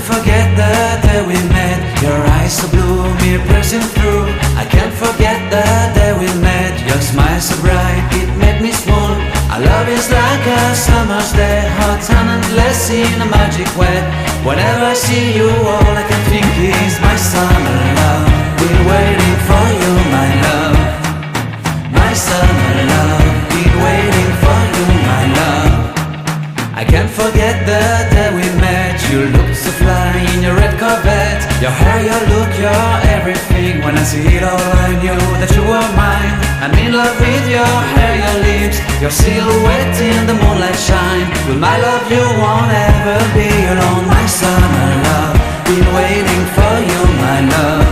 forget the day we met. Your eyes so blue, me pressing through. I can't forget the day we met. Your smile so bright, it made me swoon. Our love is like a summer's day, hot and endless in a magic way. Whenever I see you, all I can think is my summer love. Been waiting for you, my love. My summer love. Been waiting for you, my love. I can't forget the day we met. You looked so fly in your red Corvette. Your hair, your look, your everything. When I see it all, I knew that you were mine. I'm in love with your hair, your lips, your silhouette in the moonlight shine. With my love you won't ever be alone. My summer love, been waiting for you, my love.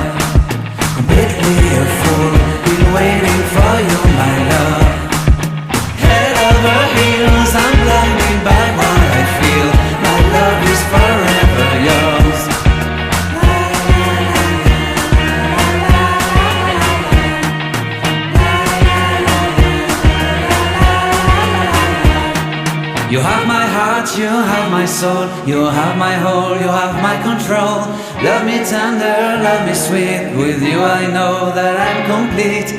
Completely a fool, been waiting for you, my love. Head over heels, I'm blinded by what I feel. My love is forever yours. You have my heart, you have my soul. You have my whole, you have my control. Love me tender, love me sweet. With you I know that I'm complete.